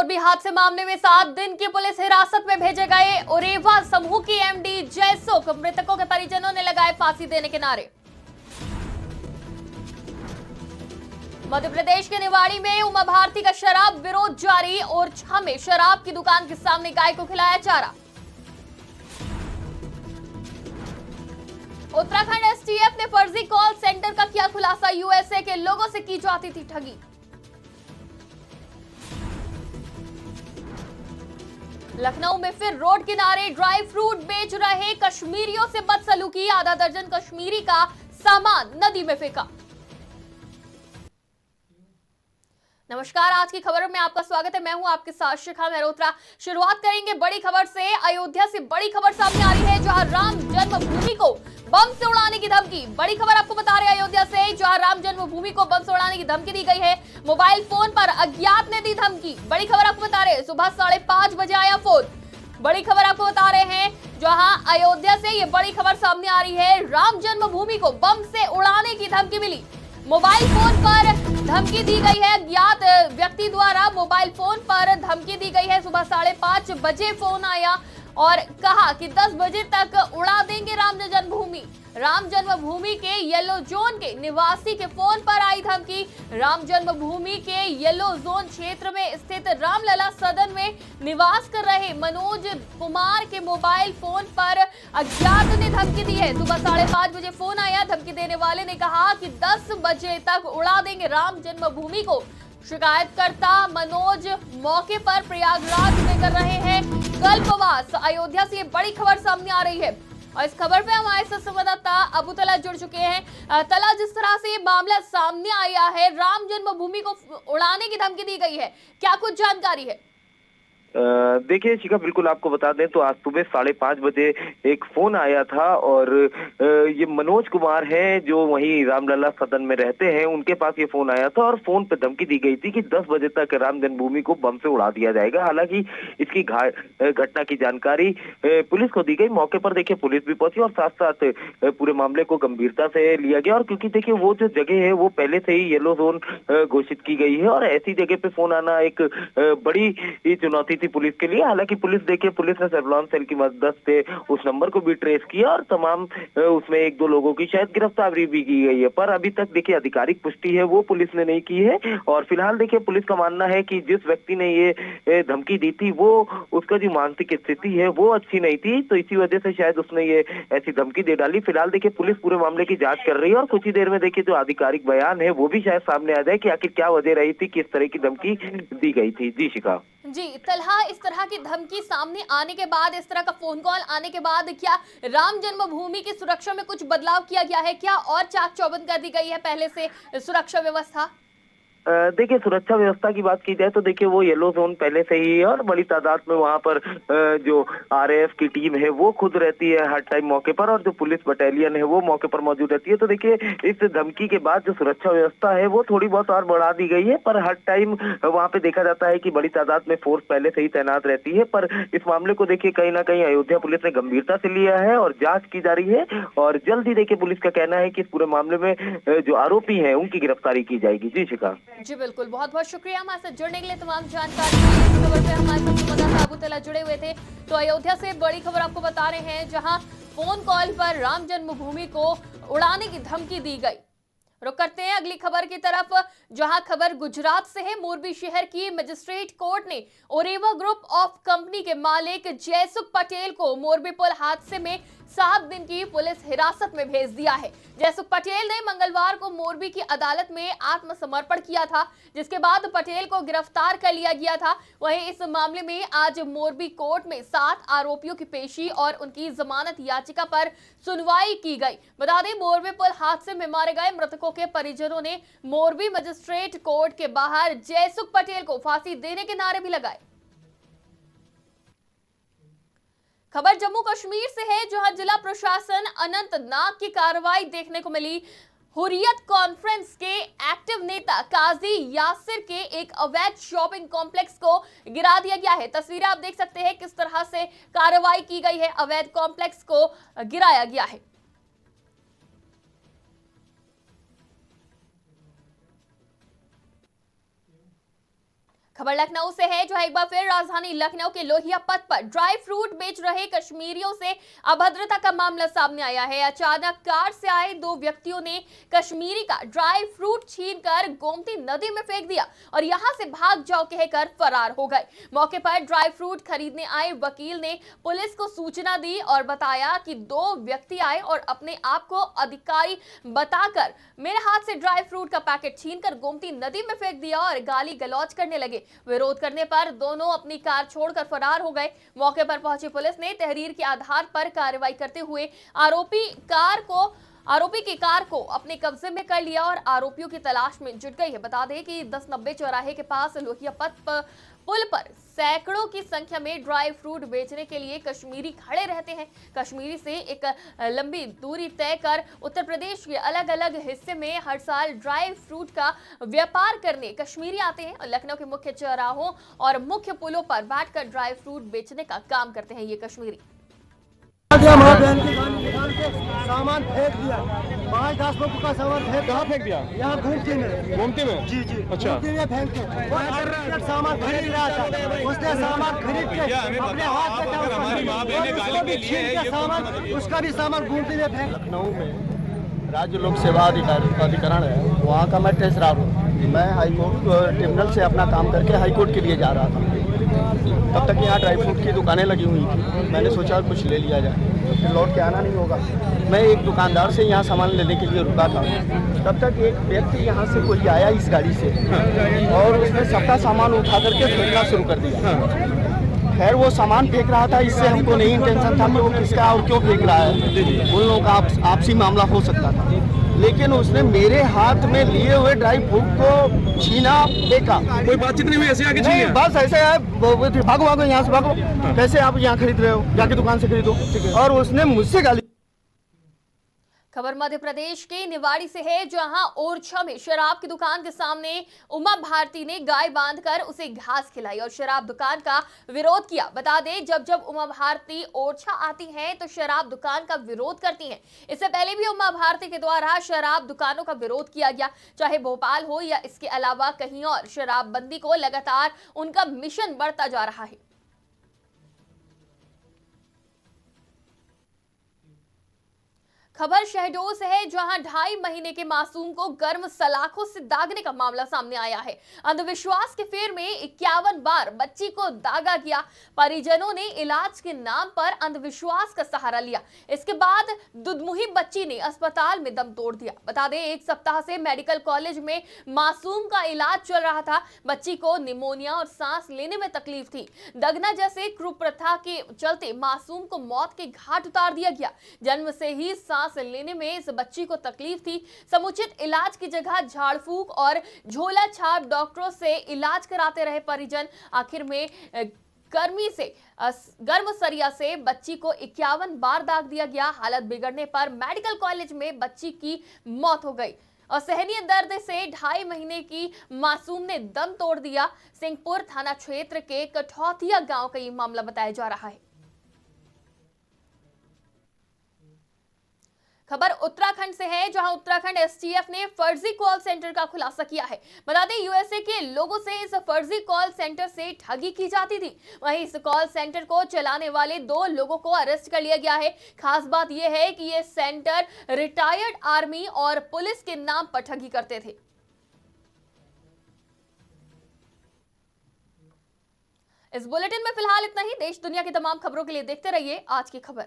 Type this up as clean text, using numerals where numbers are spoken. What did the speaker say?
मोरबी हादसे मामले में 7 दिन की पुलिस हिरासत में भेजे गए ओरेवा समूह की एमडी जयसुख, मृतकों के परिजनों ने लगाए फांसी देने के नारे। मध्य प्रदेश के निवाड़ी में उमा भारती का शराब विरोध जारी, ओरछा में शराब की दुकान के सामने गाय को खिलाया चारा। उत्तराखंड एसटीएफ ने फर्जी कॉल सेंटर का किया खुलासा, यूएसए के लोगों से की जाती थी ठगी। लखनऊ में फिर रोड किनारे ड्राई फ्रूट बेच रहे कश्मीरियों से बदसलूकी, आधा दर्जन कश्मीरी का सामान नदी में फेंका। नमस्कार, आज की खबरों में आपका स्वागत है। मैं हूं आपके साथ शिखा मेहरोत्रा। शुरुआत करेंगे बड़ी खबर से। अयोध्या से बड़ी खबर सामने आ रही है, जहां राम जन्मभूमि को बम से उड़ाने की धमकी। बड़ी खबर आपको बता रहे हैं अयोध्या से, जहां राम जन्मभूमि को बम से उड़ाने की धमकी दी गई है। मोबाइल फोन पर अज्ञात ने दी धमकी। बड़ी खबर आपको बता रहे हैं, सुबह 5:30 बजे आया फोन। बड़ी खबर आपको बता रहे हैं, जहां अयोध्या से ये बड़ी खबर सामने आ रही है, राम जन्मभूमि को बम से उड़ाने की धमकी मिली। मोबाइल फोन पर धमकी दी गई है, अज्ञात व्यक्ति द्वारा मोबाइल फोन पर धमकी दी गई है। सुबह 5:30 बजे फोन आया और कहा कि 10 बजे तक उड़ा देंगे राम जन्मभूमि। राम जन्मभूमि के येलो जोन के निवासी के फोन पर आई धमकी। राम जन्मभूमि के येलो जोन क्षेत्र में स्थित रामलला सदन में निवास कर रहे मनोज कुमार के मोबाइल फोन पर अज्ञात ने धमकी दी है। सुबह 5:30 बजे फोन आया। धमकी देने वाले ने कहा कि 10 बजे तक उड़ा देंगे राम जन्मभूमि को। शिकायतकर्ता मनोज मौके पर प्रयागराज में कर रहे हैं कल्पवास। अयोध्या से ये बड़ी खबर सामने आ रही है और इस खबर पे हमारे साथ संवाददाता अबू तला जुड़ चुके हैं। तला, जिस तरह से ये मामला सामने आया है, राम जन्मभूमि को उड़ाने की धमकी दी गई है, क्या कुछ जानकारी है? देखिए शिखा, बिल्कुल आपको बता दें तो आज सुबह 5:30 बजे एक फोन आया था और ये मनोज कुमार हैं जो वहीं रामलला सदन में रहते हैं, उनके पास ये फोन आया था और फोन पे धमकी दी गई थी कि 10 बजे तक राम जन्मभूमि को बम से उड़ा दिया जाएगा। हालांकि इसकी घटना की जानकारी पुलिस को दी गई। मौके पर देखिए पुलिस भी पहुंची और साथ साथ पूरे मामले को गंभीरता से लिया गया। और क्योंकि देखिए वो जो जगह है वो पहले से ही येलो जोन घोषित की गई है और ऐसी जगह पे फोन आना एक बड़ी चुनौती पुलिस के लिए। हालांकि पुलिस ने सर्विलांस सेल की मदद से उस नंबर को भी ट्रेस किया और तमाम उसमें 1-2 लोगों की शायद गिरफ्तारी भी की गई है, पर अभी तक देखिए आधिकारिक पुष्टि है वो पुलिस ने नहीं की है। और फिलहाल देखिए पुलिस का मानना है कि जिस व्यक्ति ने ये धमकी दी थी वो उसका जो मानसिक स्थिति है वो अच्छी नहीं थी, तो इसी वजह से शायद उसने ये ऐसी धमकी दे डाली। फिलहाल देखिए पुलिस पूरे मामले की जांच कर रही है और कुछ ही देर में देखिए जो आधिकारिक बयान है वो भी शायद सामने आ जाए कि आखिर क्या वजह रही थी कि इस तरह की धमकी दी गई थी। जी शिखा। जी तलहा, इस तरह की धमकी सामने आने के बाद, इस तरह का फोन कॉल आने के बाद क्या राम जन्मभूमि की सुरक्षा में कुछ बदलाव किया गया है? क्या और चाक चौबंद कर दी गई है पहले से सुरक्षा व्यवस्था? देखिए सुरक्षा व्यवस्था की बात की जाए तो देखिए वो येलो जोन पहले से ही है और बड़ी तादाद में वहां पर जो आरएएफ की टीम है वो खुद रहती है हर टाइम मौके पर और जो पुलिस बटालियन है वो मौके पर मौजूद रहती है। तो देखिए इस धमकी के बाद जो सुरक्षा व्यवस्था है वो थोड़ी बहुत और बढ़ा दी गई है, पर हर टाइम वहां पे देखा जाता है कि बड़ी तादाद में फोर्स पहले से ही तैनात रहती है। पर इस मामले को देखिए कहीं ना कहीं अयोध्या पुलिस ने गंभीरता से लिया है और जांच की जा रही है और जल्द ही देखिए पुलिस का कहना है कि इस पूरे मामले में जो आरोपी है उनकी गिरफ्तारी की जाएगी। जी शिखा। जी बिल्कुल, बहुत बहुत शुक्रिया हमारे साथ जुड़ने के लिए, तमाम जानकारी के लिए। इस खबर पे हमारे साथ संवाददाता अबू तला जुड़े हुए थे। तो अयोध्या से बड़ी खबर आपको बता रहे हैं, जहां फोन कॉल पर राम जन्मभूमि को उड़ाने की धमकी दी गई। रुक करते हैं अगली खबर की तरफ, जहां खबर गुजरात से है। मोरबी शहर की मजिस्ट्रेट कोर्ट ने ओरेवा ग्रुप ऑफ कंपनी के मालिक जयसुख पटेल को मोरबी पुल हादसे में 7 दिन की पुलिस हिरासत में भेज दिया है। जयसुख पटेल ने मंगलवार को मोरबी की अदालत में आत्मसमर्पण किया था, जिसके बाद पटेल को गिरफ्तार कर लिया गया था। वहीं इस मामले में आज मोरबी कोर्ट में 7 आरोपियों की पेशी और उनकी जमानत याचिका पर सुनवाई की गई। बता दें, मोरबी पुल हादसे में मारे गए मृतकों के परिजनों ने मोरबी मजिस्ट्रेट कोर्ट के बाहर जयसुख पटेल को फांसी देने के नारे भी लगाए। खबर जम्मू कश्मीर से है, जहां जिला प्रशासन अनंतनाग की कार्रवाई देखने को मिली। हुर्रियत कॉन्फ्रेंस के एक्टिव नेता काजी यासिर के एक अवैध शॉपिंग कॉम्प्लेक्स को गिरा दिया गया है। तस्वीरें आप देख सकते हैं किस तरह से कार्रवाई की गई है, अवैध कॉम्प्लेक्स को गिराया गया है। खबर लखनऊ से है, जो एक बार फिर राजधानी लखनऊ के लोहिया पथ पर ड्राई फ्रूट बेच रहे कश्मीरियों से अभद्रता का मामला सामने आया है। अचानक कार से आए दो व्यक्तियों ने कश्मीरी का ड्राई फ्रूट छीनकर गोमती नदी में फेंक दिया और यहां से भाग जाओ कहकर फरार हो गए। मौके पर ड्राई फ्रूट खरीदने आए वकील ने पुलिस को सूचना दी और बताया कि दो व्यक्ति आए और अपने आप को अधिकारी बताकर मेरे हाथ से ड्राई फ्रूट का पैकेट छीनकर गोमती नदी में फेंक दिया और गाली गलौज करने लगे। विरोध करने पर दोनों अपनी कार छोड़कर फरार हो गए। मौके पर पहुंची पुलिस ने तहरीर के आधार पर कार्रवाई करते हुए आरोपी की कार को अपने कब्जे में कर लिया और आरोपियों की तलाश में जुट गई है। बता दें कि 1090 चौराहे के पास लोहिया पथ पुल पर सैकड़ों की संख्या में ड्राई फ्रूट बेचने के लिए कश्मीरी खड़े रहते हैं। कश्मीरी से एक लंबी दूरी तय कर उत्तर प्रदेश के अलग अलग हिस्से में हर साल ड्राई फ्रूट का व्यापार करने कश्मीरी आते हैं और लखनऊ के मुख्य चौराहों और मुख्य पुलों पर बैठकर ड्राई फ्रूट बेचने का काम करते हैं ये कश्मीरी। बहन की गाड़ी निकाल के सामान फेंक दिया, 5-10 लोगों का सामान फेंक दिया। यहाँ घूमती में जी अच्छा घूमती में फेंक के सामान खरीद रहा था। उसने सामान खरीद के अपने हाथ में सामान, उसका भी सामान घूमती में फेंक। लखनऊ में राज्य लोक सेवा अधिकरण है, वहाँ का मैं ट्रेजरर हूँ। मैं हाईकोर्ट ट्रिब्यूनल से अपना काम करके हाईकोर्ट के लिए जा रहा था। तब तक यहाँ ड्राई फ्रूट की दुकानें लगी हुई थी। मैंने सोचा कुछ ले लिया जाए, फिर लौट के आना नहीं होगा। मैं एक दुकानदार से यहाँ सामान लेने के लिए रुका था। तब तक एक व्यक्ति यहाँ से कोई आया इस गाड़ी से और उसने सबका सामान उठा करके फेंकना शुरू कर दिया। खैर वो सामान फेंक रहा था, इससे हमको नहीं इंटेंशन था कि वो किसका और क्यों फेंक रहा है। उन लोगों का आपसी मामला हो सकता था, लेकिन उसने मेरे हाथ में लिए हुए ड्राई फ्रूट को छीना, फेंका। कोई बातचीत नहीं हुई, ऐसे आगे छीन लिया? बस ऐसे है, भागो यहाँ से भागो। कैसे आप यहाँ खरीद रहे हो, जाके दुकान से खरीदो। और उसने मुझसे गाली। खबर मध्य प्रदेश के निवाड़ी से है, जहां ओरछा में शराब की दुकान के सामने उमा भारती ने गाय बांधकर उसे घास खिलाई और शराब दुकान का विरोध किया। बता दें, जब उमा भारती ओरछा आती हैं तो शराब दुकान का विरोध करती हैं। इससे पहले भी उमा भारती के द्वारा शराब दुकानों का विरोध किया गया, चाहे भोपाल हो या इसके अलावा कहीं और। शराबबंदी को लगातार उनका मिशन बढ़ता जा रहा है। खबर शहडोल से है, जहां 2.5 महीने के मासूम को गर्म सलाखों से दागने का मामला सामने आया है। अंधविश्वास के फेर में 51 बार बच्ची को दागा गया। परिजनों ने इलाज के नाम पर अंधविश्वास का सहारा लिया। इसके बाद दुधमुही बच्ची ने अस्पताल में दम तोड़ दिया। बता दें, 1 सप्ताह से मेडिकल कॉलेज में मासूम का इलाज चल रहा था। बच्ची को निमोनिया और सांस लेने में तकलीफ थी। दगना जैसे कुप्रथा के चलते मासूम को मौत के घाट उतार दिया गया। जन्म से ही सांस लेने में इस बच्ची को तकलीफ थी। समुचित इलाज की जगह झाड़ फूक और झोला छाप डॉक्टरों से इलाज कराते रहे परिजन। आखिर में गर्म सरिया से बच्ची को 51 बार दाग दिया गया। हालत बिगड़ने पर मेडिकल कॉलेज में बच्ची की मौत हो गई। असहनीय दर्द से 2.5 महीने की मासूम ने दम तोड़ दिया। सिंहपुर थाना क्षेत्र के कठौतिया गांव का ये मामला बताया जा रहा है। खबर उत्तराखंड से है, जहां उत्तराखंड एसटीएफ ने फर्जी कॉल सेंटर का खुलासा किया है। बता दें, यूएसए के लोगों से इस फर्जी कॉल सेंटर से ठगी की जाती थी। वहीं इस कॉल सेंटर को चलाने वाले 2 लोगों को अरेस्ट कर लिया गया है। खास बात यह है कि यह सेंटर रिटायर्ड आर्मी और पुलिस के नाम पर ठगी करते थे। इस बुलेटिन में फिलहाल इतना ही। देश दुनिया की तमाम खबरों के लिए देखते रहिए आज की खबर।